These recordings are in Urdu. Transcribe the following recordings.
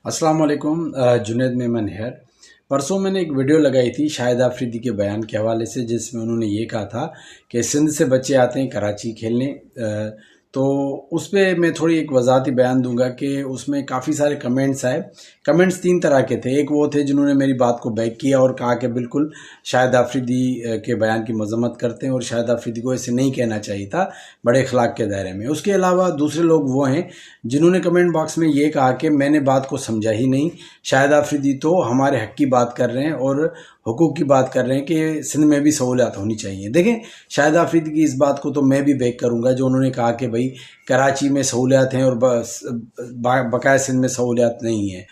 السلام علیکم، جنید میمن ہیئر۔ پرسوں میں نے ایک ویڈیو لگائی تھی شاہد آفریدی کے بیان کے حوالے سے، جس میں انہوں نے یہ کہا تھا کہ سندھ سے بچے آتے ہیں کراچی کھیلنے۔ تو اس پہ میں تھوڑی ایک وضاحتی بیان دوں گا کہ اس میں کافی سارے کمنٹس آئے۔ کمنٹس تین طرح کے تھے۔ ایک وہ تھے جنہوں نے میری بات کو بیک کیا اور کہا کہ بالکل شاہد آفریدی کے بیان کی مذمت کرتے ہیں اور شاہد آفریدی کو ایسے نہیں کہنا چاہیے تھا بڑے اخلاق کے دائرے میں۔ اس کے علاوہ دوسرے لوگ وہ ہیں جنہوں نے کمنٹ باکس میں یہ کہا کہ میں نے بات کو سمجھا ہی نہیں، شاہد آفریدی تو ہمارے حق کی بات کر رہے ہیں اور حقوق کی بات کر رہے ہیں کہ سندھ میں بھی سہولیات ہونی چاہیے۔ دیکھیں، شاہد آفریدی کی اس بات کو تو میں بھی بیک کروں گا جو انہوں نے کہا کہ بھائی کراچی میں سہولیات ہیں اور بقایا سندھ میں سہولیات نہیں ہیں۔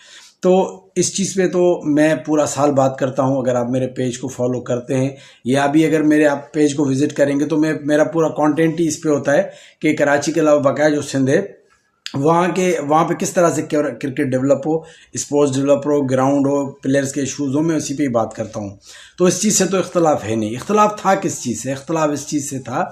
تو اس چیز پہ تو میں پورا سال بات کرتا ہوں۔ اگر آپ میرے پیج کو فالو کرتے ہیں یا بھی اگر میرے آپ پیج کو وزٹ کریں گے تو میرا پورا کانٹینٹ ہی اس پہ ہوتا ہے کہ کراچی کے علاوہ بقایا جو سندھ ہے وہاں پہ کس طرح سے کرکٹ ڈیولپ ہو، اسپورٹس ڈیولپ ہو، گراؤنڈ ہو، پلیئرز کے ایشوز ہو، میں اسی پہ ہی بات کرتا ہوں۔ تو اس چیز سے تو اختلاف ہے نہیں۔ اختلاف تھا کس چیز سے؟ اختلاف اس چیز سے تھا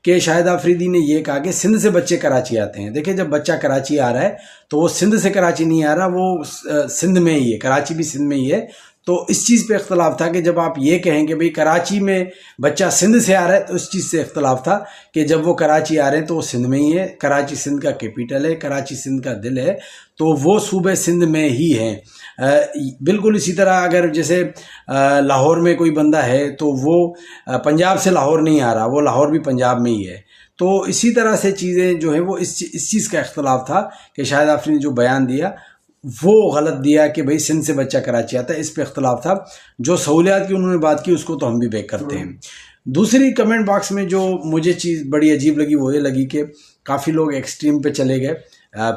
کہ شاہد آفریدی نے یہ کہا کہ سندھ سے بچے کراچی آتے ہیں۔ دیکھیں، جب بچہ کراچی آ رہا ہے تو وہ سندھ سے کراچی نہیں آ رہا، وہ سندھ میں ہی ہے، کراچی بھی سندھ میں ہی ہے۔ تو اس چیز پہ اختلاف تھا کہ جب آپ یہ کہیں کہ بھئی کراچی میں بچہ سندھ سے آ رہا ہے، تو اس چیز سے اختلاف تھا کہ جب وہ کراچی آ رہے ہیں تو وہ سندھ میں ہی ہے۔ کراچی سندھ کا کیپیٹل ہے، کراچی سندھ کا دل ہے، تو وہ صوبے سندھ میں ہی ہیں۔ بالکل اسی طرح اگر جیسے لاہور میں کوئی بندہ ہے تو وہ پنجاب سے لاہور نہیں آ رہا، وہ لاہور بھی پنجاب میں ہی ہے۔ تو اسی طرح سے چیزیں جو ہیں وہ اس چیز کا اختلاف تھا کہ شاہد آفریدی نے جو بیان دیا وہ غلط دیا کہ بھئی سندھ سے بچہ کراچی آتا ہے، اس پہ اختلاف تھا۔ جو سہولیات کی انہوں نے بات کی اس کو تو ہم بھی بیک کرتے ہیں۔ دوسری کمنٹ باکس میں جو مجھے چیز بڑی عجیب لگی وہ یہ لگی کہ کافی لوگ ایکسٹریم پہ چلے گئے،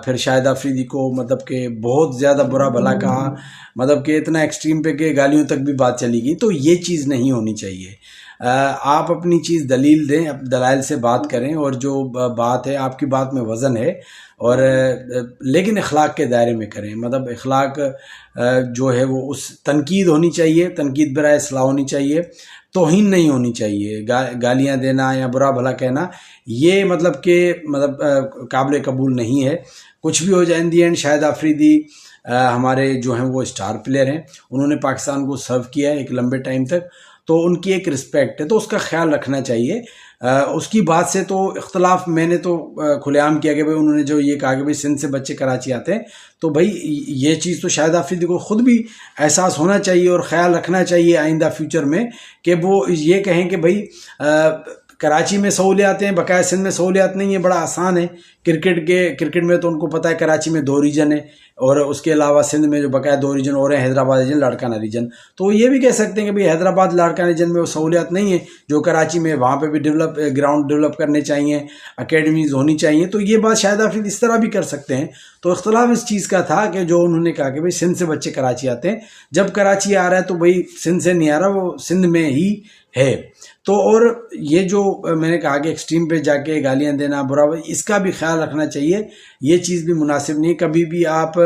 پھر شاہد آفریدی کو مطلب کہ بہت زیادہ برا بھلا کہا، مطلب کہ اتنا ایکسٹریم پہ کہ گالیوں تک بھی بات چلی گئی۔ تو یہ چیز نہیں ہونی چاہیے۔ آپ اپنی چیز دلیل دیں، دلائل سے بات کریں، اور جو بات ہے آپ کی بات میں وزن ہے، اور لیکن اخلاق کے دائرے میں کریں۔ مطلب اخلاق جو ہے وہ اس تنقید ہونی چاہیے، تنقید برائے اصلاح ہونی چاہیے، توہین نہیں ہونی چاہیے۔ گالیاں دینا یا برا بھلا کہنا یہ مطلب کہ قابل قبول نہیں ہے۔ کچھ بھی ہو جائے، ان دی اینڈ شاہد آفریدی ہمارے جو ہیں وہ اسٹار پلیئر ہیں، انہوں نے پاکستان کو سرو کیا ہے ایک لمبے ٹائم تک، تو ان کی ایک رسپیکٹ ہے، تو اس کا خیال رکھنا چاہیے۔ اس کی بات سے تو اختلاف میں نے تو کھلے عام کیا کہ بھئی انہوں نے جو یہ کہا کہ بھئی سندھ سے بچے کراچی آتے ہیں، تو بھئی یہ چیز تو شاہد آفریدی کو خود بھی احساس ہونا چاہیے اور خیال رکھنا چاہیے آئندہ فیوچر میں کہ وہ یہ کہیں کہ بھئی کراچی میں سہولیات ہیں، بقایا سندھ میں سہولیات نہیں ہیں۔ بڑا آسان ہے، کرکٹ میں تو ان کو پتہ ہے کراچی میں 2 ریجن ہے، اور اس کے علاوہ سندھ میں جو بقایا 2 ریجن اور ہیں، حیدرآباد ریجن، لاڑکانہ ریجن۔ تو یہ بھی کہہ سکتے ہیں کہ بھئی حیدرآباد لاڑکانہ ریجن میں وہ سہولیات نہیں ہیں جو کراچی میں، وہاں پہ بھی گراؤنڈ ڈیولپ کرنے چاہیے، اکیڈمیز ہونی چاہیے۔ تو یہ بات شاہد آفریدی اس طرح بھی کر سکتے ہیں۔ تو اختلاف اس چیز کا تھا کہ جو انہوں نے کہا کہ بھئی سندھ سے بچے کراچی آتے ہیں، جب کراچی آ رہا ہے تو بھئی سندھ سے نہیں آ رہا، وہ سندھ میں ہی ہے۔ تو اور یہ جو میں نے کہا کہ ایکسٹریم پہ جا کے گالیاں دینا، برا، اس کا بھی خیال رکھنا چاہیے۔ یہ چیز بھی مناسب نہیں ہے۔ کبھی بھی آپ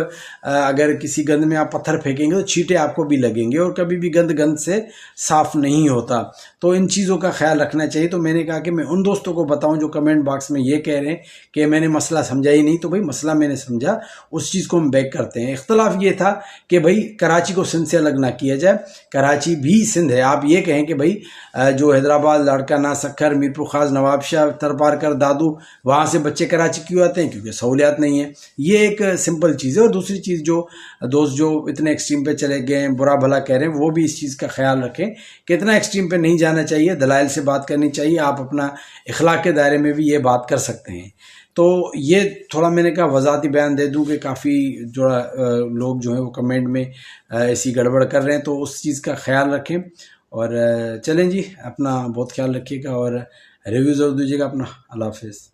اگر کسی گند میں آپ پتھر پھینکیں گے تو چھینٹے آپ کو بھی لگیں گے، اور کبھی بھی گند سے صاف نہیں ہوتا۔ تو ان چیزوں کا خیال رکھنا چاہیے۔ تو میں نے کہا کہ میں ان دوستوں کو بتاؤں جو کمنٹ باکس میں یہ کہہ رہے ہیں کہ میں نے مسئلہ سمجھا ہی نہیں، تو بھئی مسئلہ میں نے سمجھا، اس چیز کو ہم بیک کرتے ہیں۔ اختلاف یہ تھا کہ بھئی کراچی کو سندھ سے الگ نہ کیا جائے، کراچی بھی سندھ ہے۔ آپ یہ کہیں کہ بھئی جو حیدرآباد، لاڑکانہ، سکھر، میرپور خاص، نواب شاہ، ترپارکر، دادو، وہاں سے بچے کراچی کیوں آتے ہیں؟ کیونکہ سہولیات نہیں ہیں۔ یہ ایک سمپل چیز ہے۔ اور دوسری چیز، جو دوست جو اتنے ایکسٹریم پہ چلے گئے ہیں، برا بھلا کہہ رہے ہیں، وہ بھی اس چیز کا خیال رکھیں کہ اتنا ایکسٹریم پہ نہیں جانا چاہیے، دلائل سے بات کرنی چاہیے۔ آپ اپنا اخلاق کے دائرے میں بھی یہ بات کر سکتے ہیں۔ تو یہ تھوڑا میں نے کہا وضاحتی بیان دے دوں کہ کافی جو لوگ جو ہیں وہ کمنٹ میں ایسی گڑبڑ کر رہے ہیں، تو اس چیز کا خیال رکھیں۔ اور چلیں جی، اپنا بہت خیال رکھیے گا اور ریویو ضرور دیجیے گا اپنا۔ اللہ حافظ۔